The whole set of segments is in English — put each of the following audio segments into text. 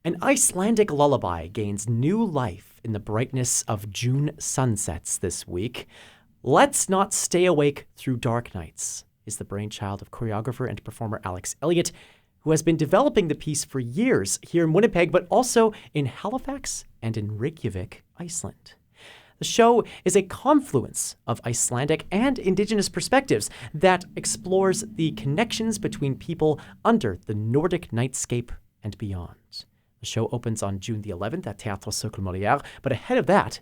An Icelandic lullaby gains new life in the brightness of June sunsets this week. Let's Not Stay Awake Through Dark Nights is the brainchild of choreographer and performer Alex Elliott, who has been developing the piece for years here in Winnipeg, but also in Halifax and in Reykjavik, Iceland. The show is a confluence of Icelandic and Indigenous perspectives that explores the connections between people under the Nordic nightscape and beyond. The show opens on June the 11th at Théâtre Cercle Molière, but ahead of that,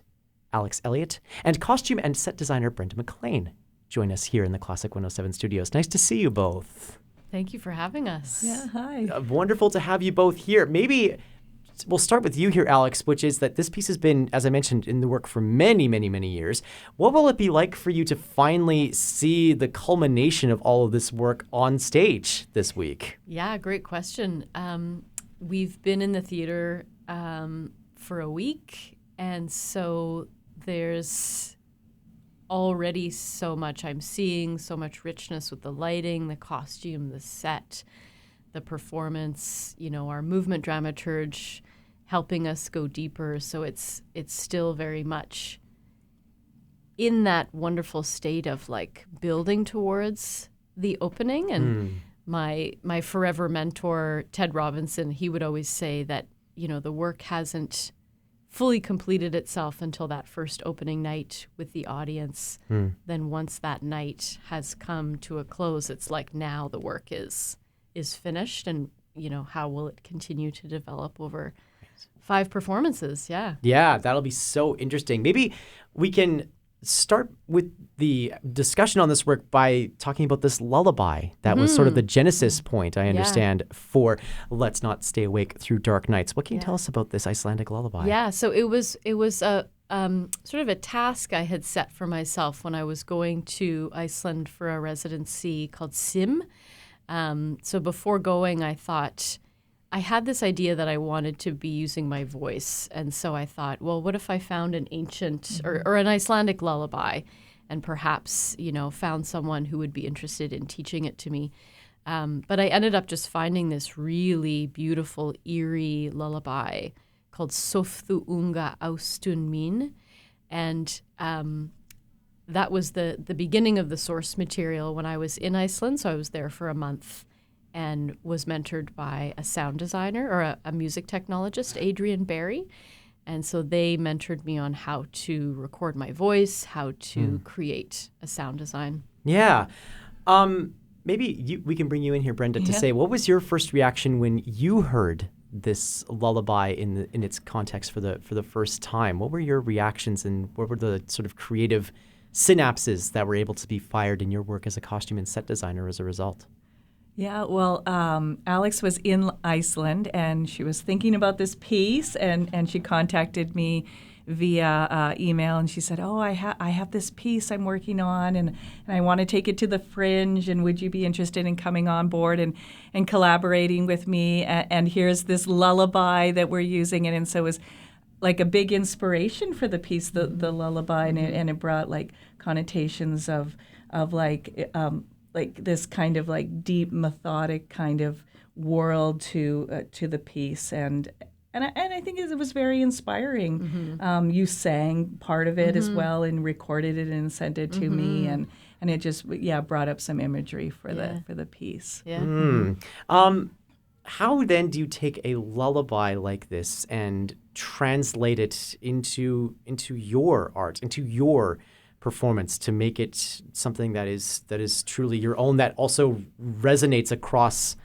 Alex Elliott and costume and set designer Brenda McLean join us here in the Classic 107 studios. Nice to see you both. Thank you for having us. Yeah, hi. Wonderful to have you both here. Maybe we'll start with you here, Alex, which is that this piece has been, as I mentioned, in the work for many, many, many years. What will it be like for you to finally see the culmination of all of this work on stage this week? Yeah, great question. We've been in the theater for a week, and so there's already so much I'm seeing, so much richness with the lighting, the costume, the set, the performance, our movement dramaturge helping us go deeper. So it's still very much in that wonderful state of like building towards the opening. And my forever mentor, Ted Robinson, he would always say that, the work hasn't fully completed itself until that first opening night with the audience. Then once that night has come to a close, it's like now the work is finished, and how will it continue to develop over 5 performances? Yeah, that'll be so interesting. Maybe we can start with the discussion on this work by talking about this lullaby that was sort of the genesis point, I understand, for Let's Not Stay Awake Through Dark Nights. What can you tell us about this Icelandic lullaby? Yeah, so it was a sort of a task I had set for myself when I was going to Iceland for a residency called SIM. So before going, I thought I had this idea that I wanted to be using my voice. And so I thought, well, what if I found an ancient or an Icelandic lullaby and perhaps, found someone who would be interested in teaching it to me. But I ended up just finding this really beautiful, eerie lullaby called Sofðu unga ástun mín. And that was the beginning of the source material when I was in Iceland. So I was there for a month and was mentored by a sound designer or a music technologist, Adrian Barry. And so they mentored me on how to record my voice, how to create a sound design. Yeah. Maybe we can bring you in here, Brenda, to say, what was your first reaction when you heard this lullaby in its context for the first time? What were your reactions, and what were the sort of creative synapses that were able to be fired in your work as a costume and set designer as a result? Yeah, well, Alex was in Iceland, and she was thinking about this piece, and she contacted me via email, and she said, I have this piece I'm working on, and I want to take it to the Fringe, and would you be interested in coming on board and collaborating with me? And here's this lullaby that we're using, and so it was like a big inspiration for the piece, the lullaby, and it brought like connotations of like this kind of like deep, methodic kind of world to the piece, and I think it was very inspiring. You sang part of it as well, and recorded it and sent it to me, and it just brought up some imagery for the piece. Yeah. How then do you take a lullaby like this and translate it into your art, into your performance, to make it something that is truly your own, that also resonates across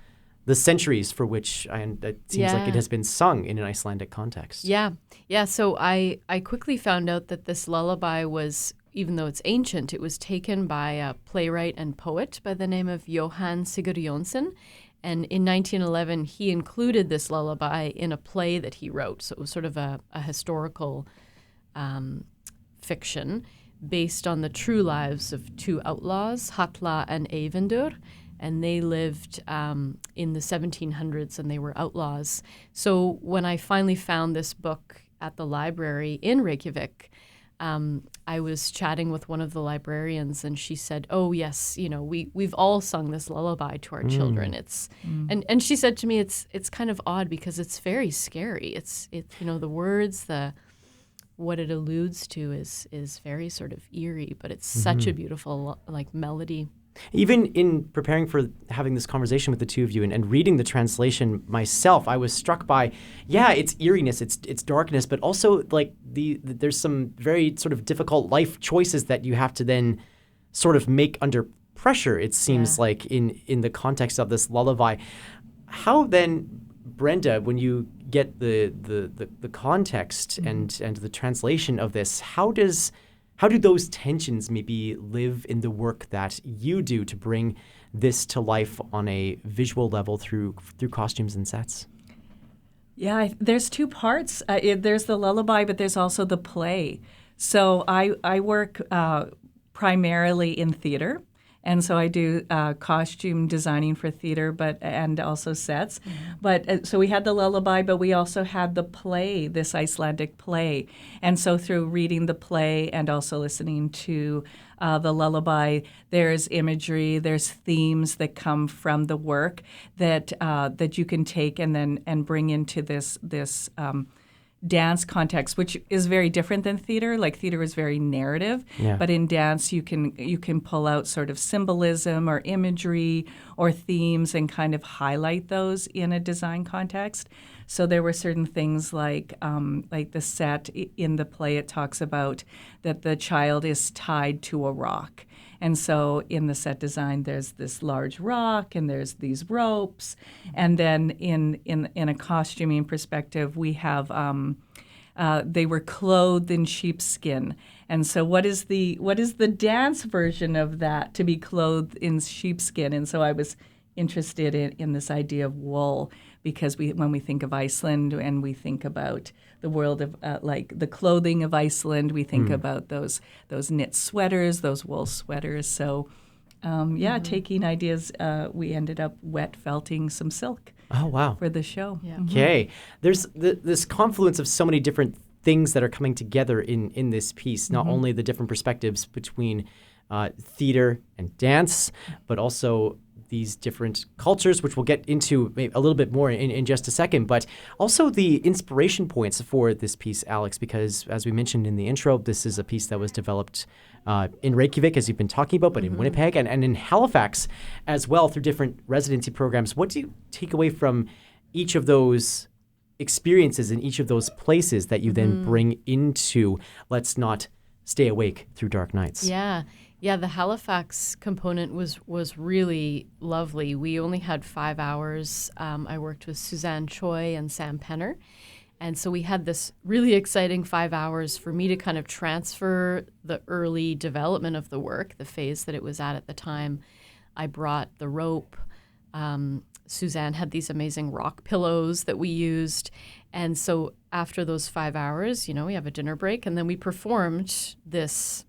the centuries for which it seems like it has been sung in an Icelandic context? Yeah. So I quickly found out that this lullaby was, even though it's ancient, it was taken by a playwright and poet by the name of Jóhann Sigurjónsson. And in 1911, he included this lullaby in a play that he wrote. So it was sort of a historical fiction based on the true lives of 2 outlaws, Halla and Eyvindur, and they lived in the 1700s, and they were outlaws. So when I finally found this book at the library in Reykjavik, I was chatting with one of the librarians, and she said, "Oh yes, we've all sung this lullaby to our children." And she said to me, "It's kind of odd because it's very scary. It's the words, what it alludes to is very sort of eerie, but it's such a beautiful melody." Even in preparing for having this conversation with the two of you and reading the translation myself, I was struck by, it's eeriness, it's darkness, but also there's some very sort of difficult life choices that you have to then sort of make under pressure, it seems like, in the context of this lullaby. How then, Brenda, when you get the context and the translation of this, how do those tensions maybe live in the work that you do to bring this to life on a visual level through costumes and sets? Yeah, there's two parts. There's the lullaby, but there's also the play. So I work primarily in theater. And so I do costume designing for theater, and also sets. But so we had the lullaby, but we also had the play, this Icelandic play. And so through reading the play and also listening to the lullaby, there's imagery, there's themes that come from the work that you can take and bring into this dance context, which is very different than theater. Like theater is very narrative, but in dance you can pull out sort of symbolism or imagery or themes and kind of highlight those in a design context. So there were certain things like the set in the play. It talks about that the child is tied to a rock. And so in the set design, there's this large rock and there's these ropes. And then in a costuming perspective, we have they were clothed in sheepskin. And so what is the dance version of that, to be clothed in sheepskin? And so I was interested in this idea of wool, because when we think of Iceland and we think about the world of like the clothing of Iceland, we think about those knit sweaters, those wool sweaters. So taking ideas, we ended up wet felting some silk. Oh, wow. For the show. Yeah. Okay. There's this confluence of so many different things that are coming together in this piece, not only the different perspectives between theater and dance, but also these different cultures, which we'll get into a little bit more in just a second, but also the inspiration points for this piece, Alex, because as we mentioned in the intro, this is a piece that was developed in Reykjavik, as you've been talking about, but in Winnipeg and in Halifax as well through different residency programs. What do you take away from each of those experiences in each of those places that you then bring into Let's Not Stay Awake Through Dark Nights? Yeah, the Halifax component was really lovely. We only had 5 hours. I worked with Suzanne Choi and Sam Penner. And so we had this really exciting 5 hours for me to kind of transfer the early development of the work, the phase that it was at the time. I brought the rope. Suzanne had these amazing rock pillows that we used. And so after those 5 hours, we have a dinner break, and then we performed this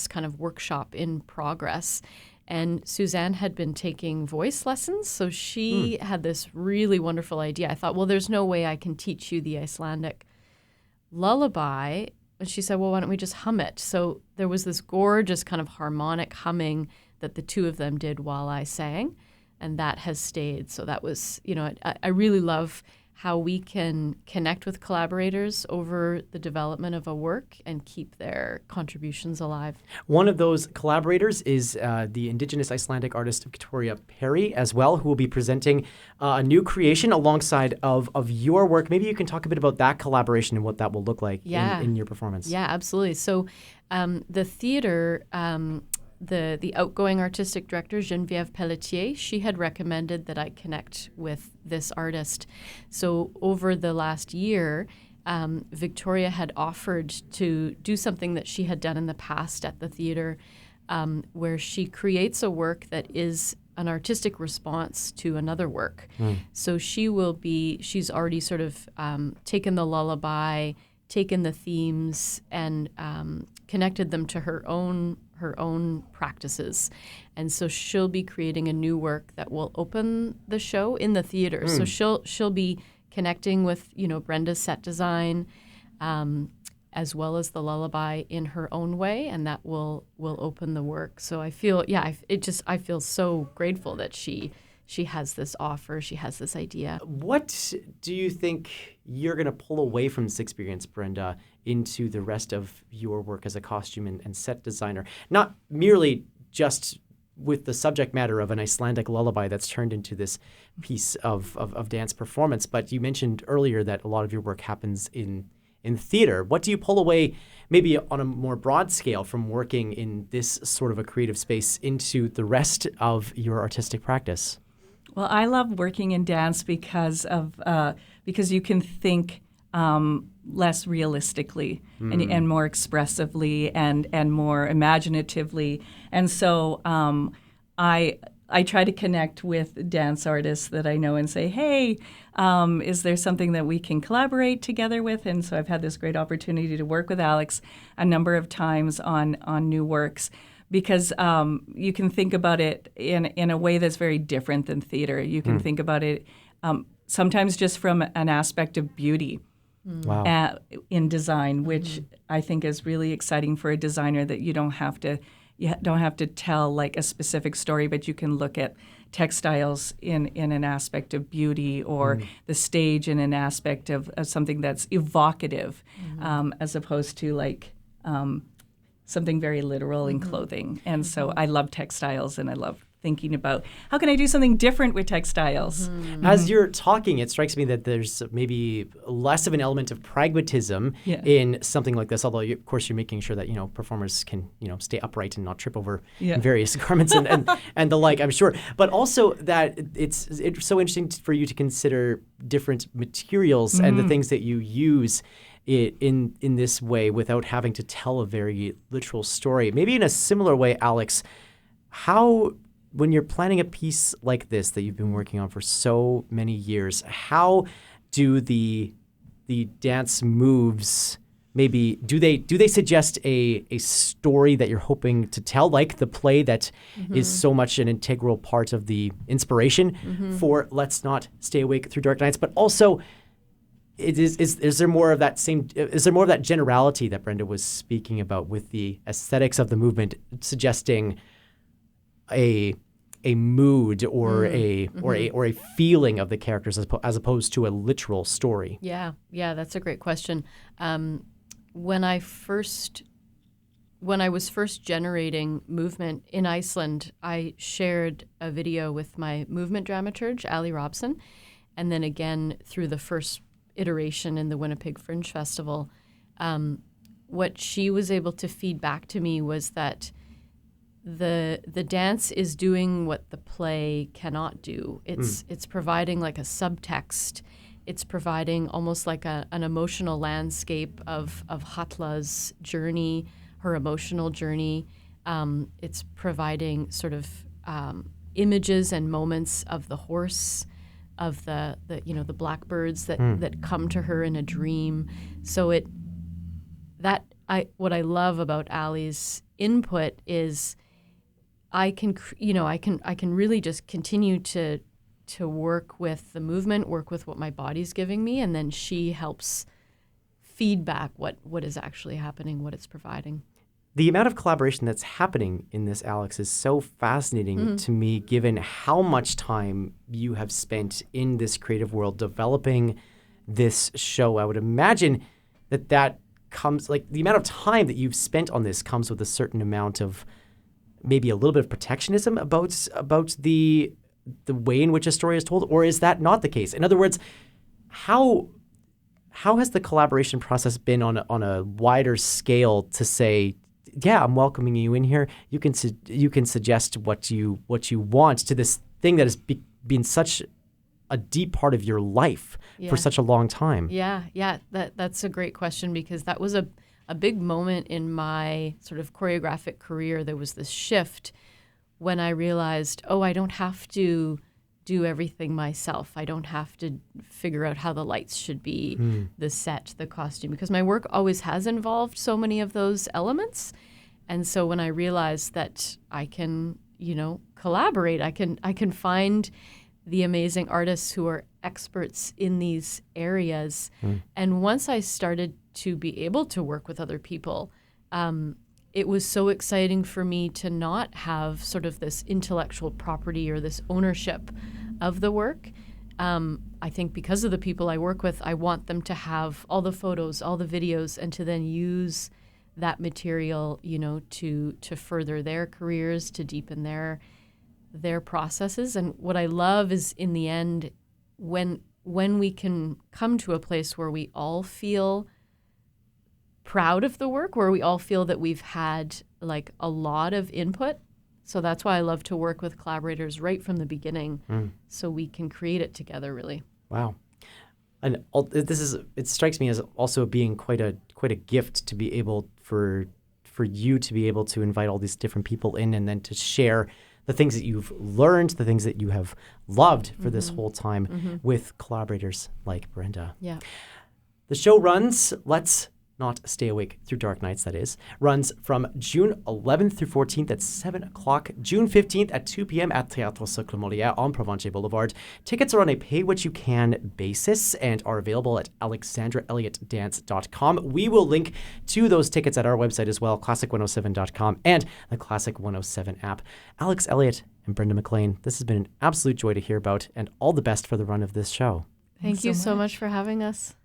kind of workshop in progress. And Suzanne had been taking voice lessons, so she had this really wonderful idea. I thought, well, there's no way I can teach you the Icelandic lullaby. And she said, well, why don't we just hum it? So there was this gorgeous kind of harmonic humming that the two of them did while I sang, and that has stayed. So that was, I really love how we can connect with collaborators over the development of a work and keep their contributions alive. One of those collaborators is the Indigenous Icelandic artist Victoria Perry as well, who will be presenting a new creation alongside of your work. Maybe you can talk a bit about that collaboration and what that will look like in your performance. Yeah, absolutely. So the theater... The outgoing artistic director, Geneviève Pelletier, she had recommended that I connect with this artist. So over the last year, Victoria had offered to do something that she had done in the past at the theater, where she creates a work that is an artistic response to another work. So she's already sort of taken the lullaby, taken the themes, and connected them to her own practices. And so she'll be creating a new work that will open the show in the theater. So she'll be connecting with, Brenda's set design, as well as the lullaby in her own way, and that will open the work. So I feel, I feel so grateful that she has this offer, she has this idea. What do you think you're going to pull away from this experience, Brenda, into the rest of your work as a costume and set designer? Not merely just with the subject matter of an Icelandic lullaby that's turned into this piece of dance performance, but you mentioned earlier that a lot of your work happens in theater. What do you pull away, maybe on a more broad scale, from working in this sort of a creative space into the rest of your artistic practice? Well, I love working in dance because you can think less realistically and more expressively and more imaginatively. And so I try to connect with dance artists that I know and say, hey, is there something that we can collaborate together with? And so I've had this great opportunity to work with Alex a number of times on new works, because you can think about it in a way that's very different than theater. You can think about it sometimes just from an aspect of beauty. Wow. In design, which I think is really exciting for a designer, that you don't have to tell like a specific story, but you can look at textiles in an aspect of beauty, or the stage in an aspect of something that's evocative, as opposed to like something very literal in clothing. And so I love textiles, and I love thinking about how can I do something different with textiles. As you're talking, it strikes me that there's maybe less of an element of pragmatism in something like this, although of course you're making sure that performers can stay upright and not trip over various garments and the like, I'm sure, but also that it's so interesting for you to consider different materials and the things that you use in this way without having to tell a very literal story. Maybe in a similar way, Alex, when you're planning a piece like this that you've been working on for so many years, how do the dance moves, maybe do they suggest a story that you're hoping to tell, like the play that is so much an integral part of the inspiration for Let's Not Stay Awake Through Dark Nights, but also is there more of that generality that Brenda was speaking about with the aesthetics of the movement, suggesting a mood or a feeling of the characters as opposed to a literal story? Yeah, that's a great question. When I was first generating movement in Iceland, I shared a video with my movement dramaturge, Ali Robson, and then again through the first iteration in the Winnipeg Fringe Festival. What she was able to feed back to me was that the dance is doing what the play cannot do. It's providing like a subtext. It's providing almost like an emotional landscape of Hatla's journey, her emotional journey. It's providing sort of images and moments of the horse, of the blackbirds that come to her in a dream. So what I love about Ali's input is I can really just continue to work with the movement, work with what my body's giving me, and then she helps feedback what is actually happening, what it's providing. The amount of collaboration that's happening in this, Alex, is so fascinating to me, given how much time you have spent in this creative world developing this show. I would imagine that comes, like, the amount of time that you've spent on this comes with a certain amount of maybe a little bit of protectionism about the way in which a story is told, or is that not the case? In other words, how has the collaboration process been on a wider scale to say, yeah, I'm welcoming you in here. You can suggest what you want to this thing that has been such a deep part of your life for such a long time? Yeah. That's a great question, because that was a big moment in my sort of choreographic career. There was this shift when I realized, I don't have to do everything myself. I don't have to figure out how the lights should be, the set, the costume, because my work always has involved so many of those elements. And so when I realized that I can, collaborate, I can find the amazing artists who are experts in these areas. And once I started to be able to work with other people. It was so exciting for me to not have sort of this intellectual property or this ownership of the work. I think because of the people I work with, I want them to have all the photos, all the videos, and to then use that material, to further their careers, to deepen their processes. And what I love is, in the end, when we can come to a place where we all feel proud of the work, where we all feel that we've had like a lot of input. So that's why I love to work with collaborators right from the beginning, so we can create it together, really. Wow. And it strikes me as also being quite a gift to be able for you to be able to invite all these different people in and then to share the things that you've learned, the things that you have loved for this whole time with collaborators like Brenda. Yeah. The show runs, Let's Not Stay Awake Through Dark Nights, that is, runs from June 11th through 14th at 7 o'clock, June 15th at 2 p.m. at Théâtre Socle Molière on Provencher Boulevard. Tickets are on a pay-what-you-can basis and are available at alexandraelliottdance.com. We will link to those tickets at our website as well, classic107.com and the Classic 107 app. Alex Elliott and Brenda McLean, this has been an absolute joy to hear about, and all the best for the run of this show. Thank you so much for having us.